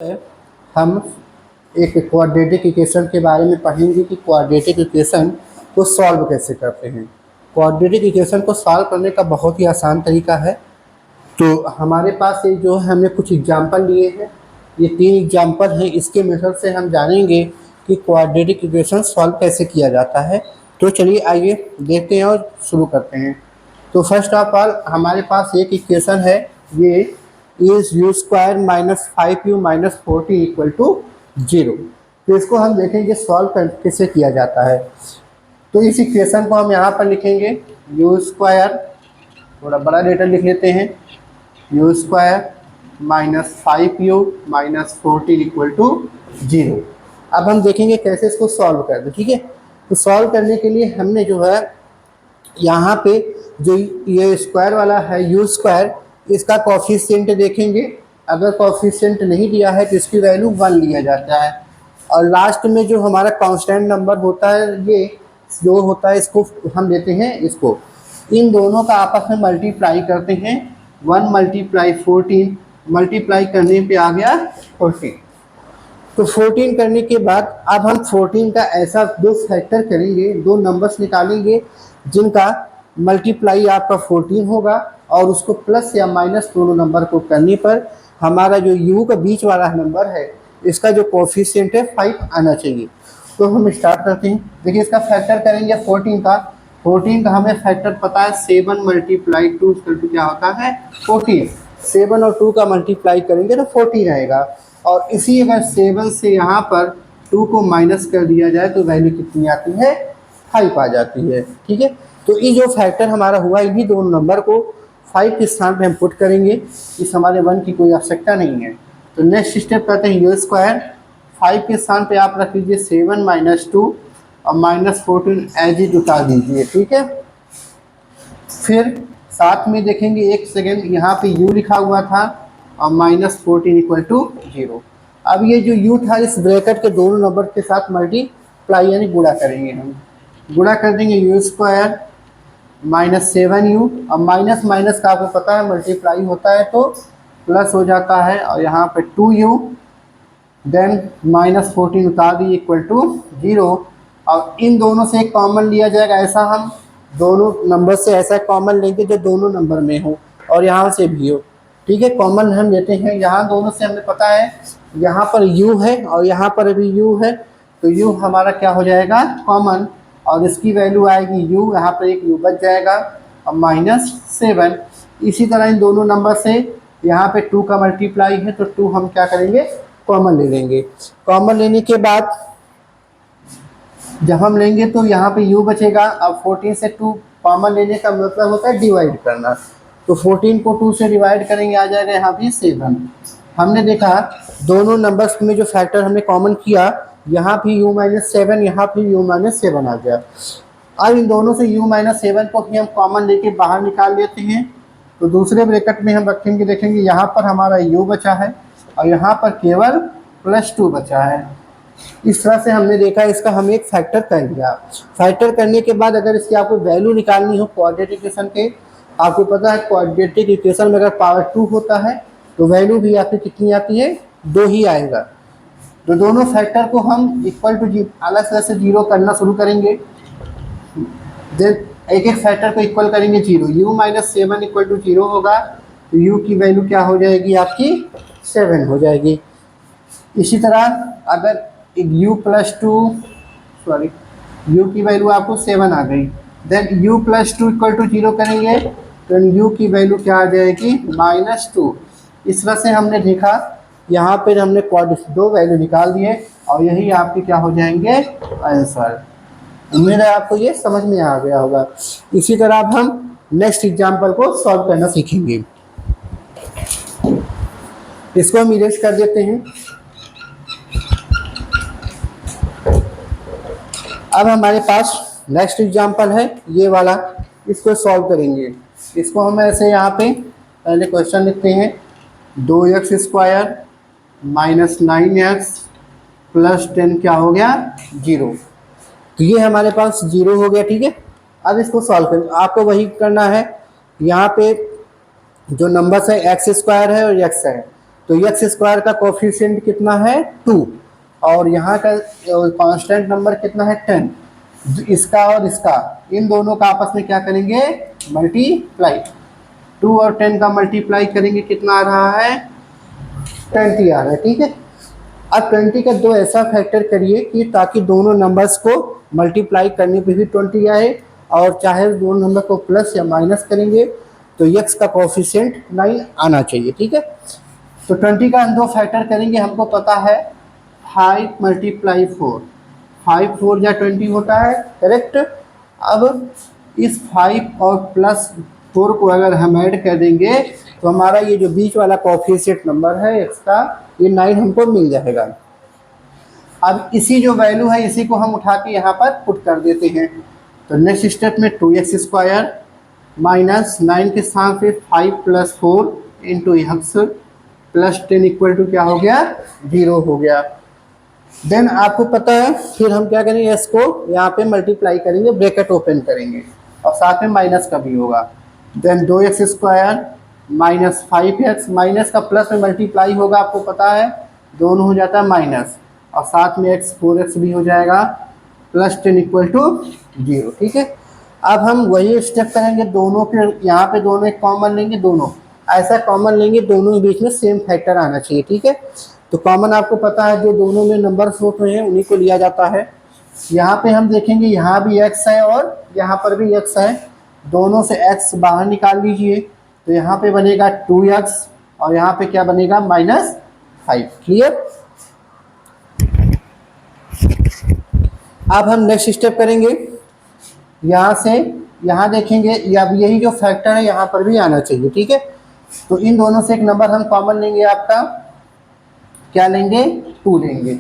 हम एक quadratic equation के बारे में पढ़ेंगे कि क्वाड्रेटिक इक्वेशन को सॉल्व कैसे करते हैं। क्वाड्रेटिक इक्वेशन को सॉल्व करने का बहुत ही आसान तरीका है। तो हमारे पास ये जो है हमने कुछ एग्जाम्पल लिए हैं, ये 3 एग्जाम्पल हैं। इसके मेथड से हम जानेंगे कि क्वाड्रेटिक इक्वेशन सॉल्व कैसे किया जाता है। तो चलिए आइए देखते हैं और शुरू करते हैं। तो फर्स्ट ऑफ ऑल हमारे पास एक इक्वेशन है, ये is u square minus 5u minus 40 equal to 0। तो इसको हम देखेंगे सॉल्व कैसे किया जाता है। तो इस इक्वेशन को हम यहाँ पर लिखेंगे यू स्क्वायर, थोड़ा बड़ा लेटर लिख लेते हैं, u square minus 5u minus 40 equal to 0। अब हम देखेंगे कैसे इसको सॉल्व कर दें, ठीक है। तो सॉल्व करने के लिए हमने जो है यहाँ पे जो ये स्क्वायर वाला है यू स्क्वायर, इसका कोफिशिएंट देखेंगे। अगर कोफिशिएंट नहीं दिया है तो इसकी वैल्यू 1 लिया जाता है। और लास्ट में जो हमारा कांस्टेंट नंबर होता है, ये जो होता है इसको हम देते हैं, इसको इन दोनों का आपस में मल्टीप्लाई करते हैं। 1 मल्टीप्लाई 14, मल्टीप्लाई करने पे आ गया 14। तो 14 करने के बाद अब हम 14 का ऐसा दो फैक्टर करेंगे, दो नंबर्स निकालेंगे जिनका मल्टीप्लाई आपका 14 होगा, और उसको प्लस या माइनस दोनों नंबर को करने पर हमारा जो u का बीच वाला नंबर है, इसका जो कोफिशिएंट है 5 आना चाहिए। तो हम स्टार्ट करते हैं। देखिए इसका फैक्टर करेंगे 14 का हमें फैक्टर पता है 7 मल्टीप्लाई 2 क्या होता है 14। 7 और 2 का मल्टीप्लाई करेंगे तो 14 आएगा। और इसी अगर 7 से यहाँ पर 2 को माइनस कर दिया जाए तो वैल्यू कितनी आती है 5 आ जाती है, ठीक है। तो ये जो फैक्टर हमारा हुआ, इन्हीं दोनों नंबर को 5 के स्थान पे हम पुट करेंगे। इस हमारे 1 की कोई आवश्यकता नहीं है। तो नेक्स्ट स्टेप करते हैं, यू स्क्वायर 5 के स्थान पे आप रख लीजिए 7 माइनस 2 और माइनस 14 एज इट उतार दीजिए, ठीक है। फिर साथ में देखेंगे, एक सेकेंड, यहाँ पे u लिखा हुआ था और माइनस 14 इक्वल टू 0। अब ये जो u था इस ब्रैकेट के दोनों नंबर के साथ मल्टीप्लाई यानी गुणा करेंगे। हम गुणा कर देंगे यू स्क्वायर माइनस 7u, अब माइनस माइनस का आपको पता है मल्टीप्लाई होता है तो प्लस हो जाता है, और यहाँ पे 2u देन माइनस 14 उतार दी इक्वल टू 0। और इन दोनों से एक कॉमन लिया जाएगा, ऐसा हम दोनों नंबर से ऐसा कॉमन लेंगे जो दोनों नंबर में हो और यहाँ से भी हो, ठीक है। कॉमन हम लेते हैं, यहाँ दोनों से हमें पता है यहाँ पर u है और यहाँ पर भी u है, तो u हमारा क्या हो जाएगा कॉमन, और इसकी वैल्यू आएगी u, यहाँ पर एक u बच जाएगा और माइनस 7। इसी तरह इन दोनों नंबर से यहाँ पे 2 का मल्टीप्लाई है तो 2 हम क्या करेंगे कॉमन ले लेंगे। कॉमन लेने के बाद जब हम लेंगे तो यहाँ पे u बचेगा। अब 14 से 2 कॉमन लेने का मतलब होता है डिवाइड करना, तो 14 को 2 से डिवाइड करेंगे, आ जाएगा यहाँ पे 7। हमने देखा दोनों नंबर्स में जो फैक्टर हमने कॉमन किया, यहाँ भी u माइनस 7, यहाँ भी u माइनस 7 आ गया। अब इन दोनों से u माइनस 7 को ही हम कॉमन लेके बाहर निकाल लेते हैं। तो दूसरे ब्रैकेट में हम रखेंगे, देखेंगे यहाँ पर हमारा u बचा है और यहाँ पर केवल प्लस 2 बचा है। इस तरह से हमने देखा, इसका हम एक फैक्टर कर लिया। फैक्टर करने के बाद अगर इसकी आपको वैल्यू निकालनी हो क्वाड्रेटिक इक्वेशन के, आपको पता है क्वाड्रेटिक इक्वेशन में अगर पावर 2 होता है तो वैल्यू भी आपकी कितनी आती है 2 ही आएगा। तो दोनों फैक्टर को हम इक्वल टू अलग अलग से 0 करना शुरू करेंगे। देन एक एक फैक्टर को इक्वल करेंगे 0। u माइनस 7 इक्वल टू 0 होगा तो u की वैल्यू क्या हो जाएगी आपकी 7 हो जाएगी। इसी तरह अगर u प्लस 2 सॉरी u की वैल्यू आपको 7 आ गई, then u plus 2 equal to 0 करेंगे तो u की वैल्यू क्या आ जाएगी माइनस 2। इस तरह से हमने देखा, यहाँ पर हमने दो वैल्यू निकाल दिए और यही आपके क्या हो जाएंगे आंसर। उम्मीद है आपको ये समझ में आ गया होगा। इसी तरह अब हम नेक्स्ट एग्जाम्पल को सॉल्व करना सीखेंगे। इसको हम इरेज कर देते हैं। अब हमारे पास नेक्स्ट एग्जाम्पल है ये वाला, इसको सॉल्व करेंगे। इसको हम ऐसे यहाँ पे पहले क्वेश्चन लिखते हैं, 2x square minus 9x plus 10 क्या हो गया 0। तो ये हमारे पास 0 हो गया, ठीक है। अब इसको सॉल्व करें, आपको वही करना है। यहाँ पे जो नंबर्स है x स्क्वायर है और x है, तो एक्स स्क्वायर का कोफिशिएंट कितना है 2 और यहाँ का कांस्टेंट नंबर कितना है 10। इसका और इसका इन दोनों का आपस में क्या करेंगे मल्टीप्लाई। 2 और 10 का मल्टीप्लाई करेंगे कितना आ रहा है 20 आ रहा है। ठीक है, अब 20 का दो ऐसा फैक्टर करिए कि ताकि दोनों नंबर्स को मल्टीप्लाई करने पे भी 20 आए और चाहे दोनों नंबर को प्लस या माइनस करेंगे तो x का कोफिशिएंट 9 आना चाहिए। ठीक है, तो 20 का हम दो फैक्टर करेंगे, हमको पता है 5 × 4 5 4 या 20 होता है, करेक्ट। अब इस 5 और प्लस 4 को अगर हम ऐड कर देंगे तो हमारा ये जो बीच वाला कोफिशिएंट नंबर है x का ये 9 हमको मिल जाएगा। अब इसी जो वैल्यू है इसी को हम उठा के यहाँ पर पुट कर देते हैं। तो नेक्स्ट स्टेप में 2x² माइनस 9 के साथ फिर 5 + 4 into x plus 10 equal to क्या हो गया 0 हो गया। देन आपको पता है फिर हम क्या करेंगे s को यहाँ पे मल्टीप्लाई करेंगे, ब्रैकेट ओपन करेंगे और साथ में माइनस का भी होगा। Then 2x² minus 5x minus का प्लस में मल्टीप्लाई होगा, आपको पता है दोनों हो जाता है माइनस और साथ में x 4x भी हो जाएगा प्लस 10 इक्वल टू 0। ठीक है, अब हम वही स्टेप करेंगे, दोनों के यहाँ पे दोनों एक कॉमन लेंगे, दोनों ऐसा कॉमन लेंगे दोनों के बीच में सेम फैक्टर आना चाहिए। ठीक है, तो कॉमन आपको पता है जो दोनों में नंबर्स होते हैं उन्हीं को लिया जाता है। यहाँ पे हम देखेंगे यहाँ भी x है और यहाँ पर भी x है, दोनों से x बाहर निकाल लीजिए तो यहाँ पे बनेगा 2x और यहाँ पे क्या बनेगा -5। क्लियर। अब हम नेक्स्ट स्टेप करेंगे, यहाँ से यहाँ देखेंगे अब यही जो फैक्टर है यहाँ पर भी आना चाहिए। ठीक है, तो इन दोनों से एक नंबर हम कॉमन लेंगे, आपका क्या लेंगे 2 लेंगे।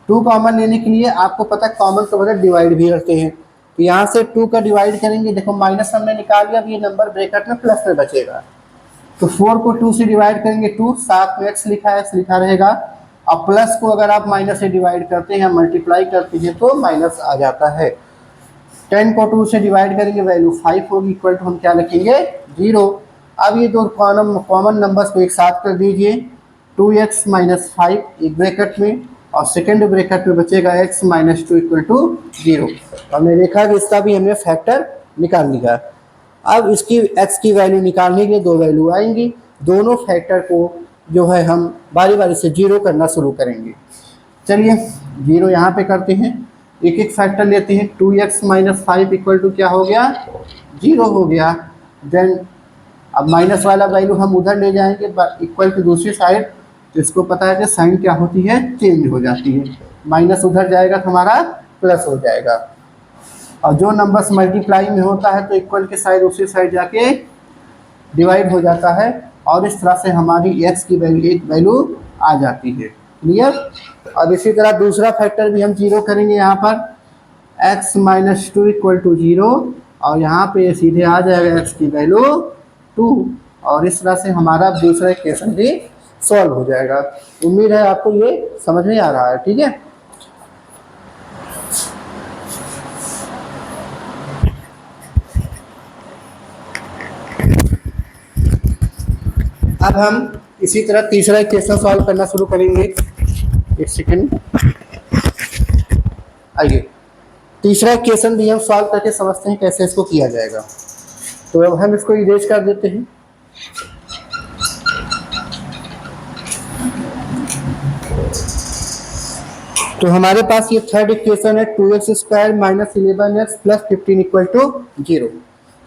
2 कॉमन लेने के लिए आपको पता है कॉमन को मतलब डिवाइड भी करते हैं, तो यहाँ से 2 का डिवाइड करेंगे, देखो माइनस हमने निकाल लिया, अब ये नंबर ब्रैकेट में प्लस में बचेगा। तो 4 को 2 से डिवाइड करेंगे 2, साथ में x लिखा है x लिखा रहेगा, अब प्लस को अगर आप माइनस से डिवाइड करते हैं मल्टीप्लाई करते हैं तो माइनस आ जाता है। 10 को 2 से डिवाइड करेंगे वैल्यू 5 होगी, इक्वल टू हम क्या लिखेंगे 0। अब ये दो कॉमन नंबर्स को एक साथ कर दीजिए, 2x - 5 एक ब्रैकेट में और सेकेंड ब्रैकेट में बचेगा x - 2 इक्वल टू 0। हमने देखा कि इसका भी हमने फैक्टर निकाल लिया। अब इसकी x की वैल्यू निकालने के लिए दो वैल्यू आएंगी, दोनों फैक्टर को जो है हम बारी बारी से 0 करना शुरू करेंगे। चलिए 0 यहाँ पे करते हैं, एक एक फैक्टर लेते हैं। 2x - 5 इक्वल टू क्या हो गया 0 हो गया। देन अब माइनस वाला वैल्यू हम उधर ले जाएंगे इक्वल टू दूसरी साइड, तो इसको पता है कि साइन क्या होती है चेंज हो जाती है, माइनस उधर जाएगा तो हमारा प्लस हो जाएगा। और जो नंबर्स मल्टीप्लाई में होता है तो इक्वल के साइड दूसरी साइड जाके डिवाइड हो जाता है और इस तरह से हमारी x की वैल्यू एक वैल्यू आ जाती है। क्लियर। अब इसी तरह दूसरा फैक्टर भी हम 0 करेंगे, यहाँ पर x - 2 इक्वल टू 0 और यहाँ पे सीधे आ जाएगा x की वैल्यू 2 और इस तरह से हमारा दूसरा इक्वेशन भी सॉल्व हो जाएगा। उम्मीद है आपको ये समझ में आ रहा है। ठीक है, अब हम इसी तरह तीसरा इक्वेशन सॉल्व करना शुरू करेंगे। एक सेकेंड, आइए तीसरा इक्वेशन भी हम सॉल्व करके समझते हैं कैसे इसको किया जाएगा। तो अब हम इसको इरेज कर देते हैं। तो हमारे पास ये थर्ड इक्वेशन है 2x² - 11x + 15 इक्वल टू 0।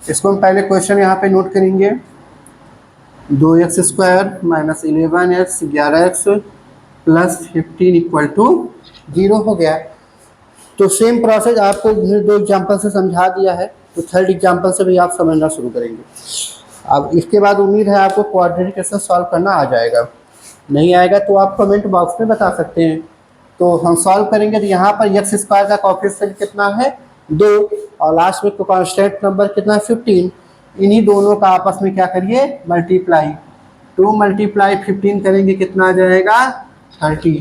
इसको हम पहले क्वेश्चन यहाँ पे नोट करेंगे, 2x² - 11x 11x + 15 equal to 0 हो गया। तो सेम प्रोसेस आपको दो एग्जाम्पल से समझा दिया है, तो थर्ड एग्जाम्पल से भी आप समझना शुरू करेंगे। अब इसके बाद उम्मीद है आपको क्वाड्रेटिक इक्वेशन सॉल्व करना आ जाएगा, नहीं आएगा तो आप कमेंट बॉक्स में बता सकते हैं। तो हम सॉल्व करेंगे तो यहाँ पर x² का कोएफिशिएंट कितना है 2 और लास्ट में कांस्टेंट नंबर कितना है 15। इन्हीं दोनों का आपस में क्या करिए मल्टीप्लाई, 2 × 15 करेंगे कितना आ जाएगा 30।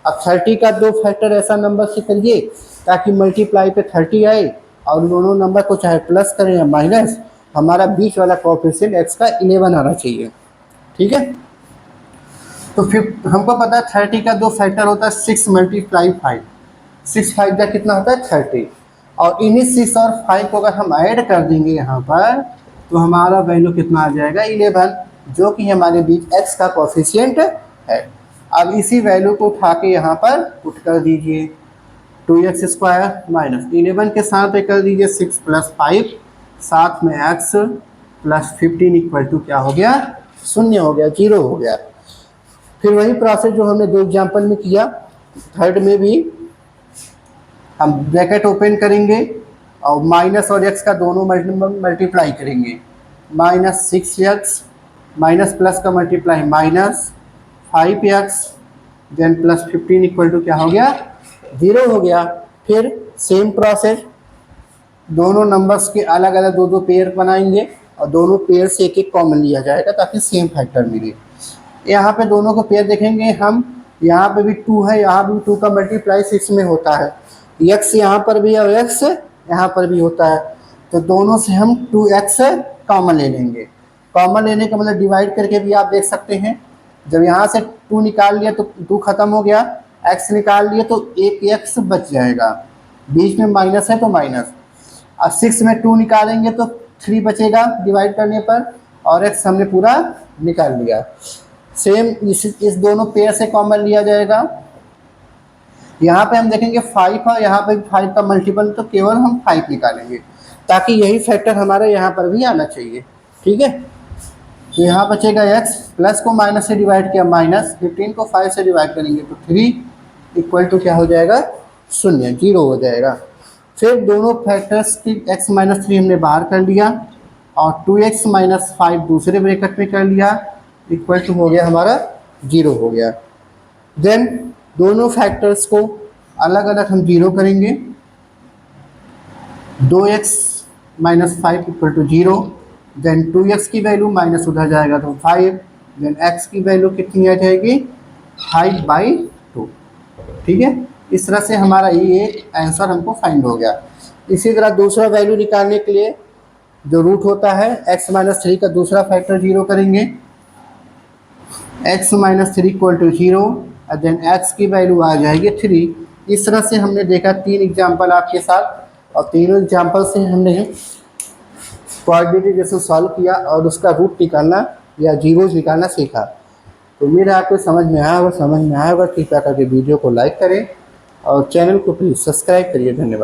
अब 30 का दो फैक्टर ऐसा नंबर से करिए ताकि मल्टीप्लाई पे 30 आए और दोनों नंबर को चाहे प्लस करें या माइनस, हमारा बीच वाला कोएफिशिएंट x का 11 आना चाहिए। ठीक है, तो फिर हमको पता है 30 का 2 फैक्टर होता है 6 मल्टीप्लाई 5, 6 5 का कितना होता है 30, और इन्हीं 6 और 5 को अगर हम ऐड कर देंगे यहाँ पर तो हमारा वैल्यू कितना आ जाएगा 11, जो कि हमारे बीच x का कोफिशिएंट है। अब इसी वैल्यू को उठा के यहाँ पर पुट कर दीजिए, 2x² माइनस 11 के साथ कर दीजिए 6 + 5, साथ में x + 15 इक्वल टू क्या हो गया, 0 हो गया, 0 हो गया। फिर वही प्रोसेस जो हमने 2 एग्जाम्पल में किया, थर्ड में भी हम ब्रैकेट ओपन करेंगे और माइनस और x का दोनों मल्टीप्लाई करेंगे, -6x माइनस प्लस का multiply -5x then +15 equal to क्या हो गया, 0 हो गया। फिर सेम प्रोसेस, दोनों नंबर्स के अलग अलग 2 पेयर बनाएंगे और दोनों पेयर से एक कॉमन लिया जाएगा ताकि सेम फैक्टर मिले। यहाँ पे दोनों को पेयर देखेंगे हम, यहाँ पे भी 2 है, यहाँ भी 2 का मल्टीप्लाई 6 में होता है, x यहाँ पर भी और x यहाँ पर भी होता है, तो दोनों से हम 2x कॉमन ले लेंगे। कॉमन लेने का मतलब डिवाइड करके भी आप देख सकते हैं, जब यहाँ से 2 निकाल लिया तो 2 खत्म हो गया, x निकाल लिए तो एक x बच जाएगा, बीच में माइनस है तो माइनस, और 6 में 2 निकालेंगे तो 3 बचेगा डिवाइड करने पर, और x हमने पूरा निकाल लिया। सेम इस दोनों पेयर से कॉमन लिया जाएगा। यहाँ पे हम देखेंगे 5 है, यहाँ पे 5 का मल्टीपल, तो केवल हम 5 निकालेंगे ताकि यही फैक्टर हमारा यहाँ पर भी आना चाहिए, ठीक है। तो यहाँ बचेगा x, प्लस को माइनस से डिवाइड किया माइनस, 15 को 5 से डिवाइड करेंगे तो 3 इक्वल टू क्या हो जाएगा, 0, 0 हो जाएगा। फिर दोनों फैक्टर्स की x - 3 हमने बाहर कर लिया और 2x - 5 दूसरे ब्रैकेट में कर लिया, इक्वल टू हो गया हमारा 0 हो गया। देन दोनों फैक्टर्स को अलग अलग हम 0 करेंगे, 2x - 5 equal to 0, then 2x की वैल्यू माइनस उधर जाएगा तो 5, देन x की वैल्यू कितनी आ जाएगी, 5/2, ठीक है। इस तरह से हमारा ये आंसर हमको फाइंड हो गया। इसी तरह दूसरा वैल्यू निकालने के लिए जो रूट होता है, x - 3 का दूसरा फैक्टर 0 करेंगे, x - 3 इक्वल टू 0, और देन x की वैल्यू आ जाएगी 3। इस तरह से हमने देखा 3 एग्जाम्पल आपके साथ, और तीनों एग्जाम्पल से हमने क्वाड्रेटिक इक्वेशन सॉल्व किया और उसका रूट निकालना या जीरोज निकालना सीखा। तो उम्मीद है आपको समझ में आया होगा। कृपया करके वीडियो को लाइक करें और चैनल को प्लीज़ सब्सक्राइब करिए। धन्यवाद।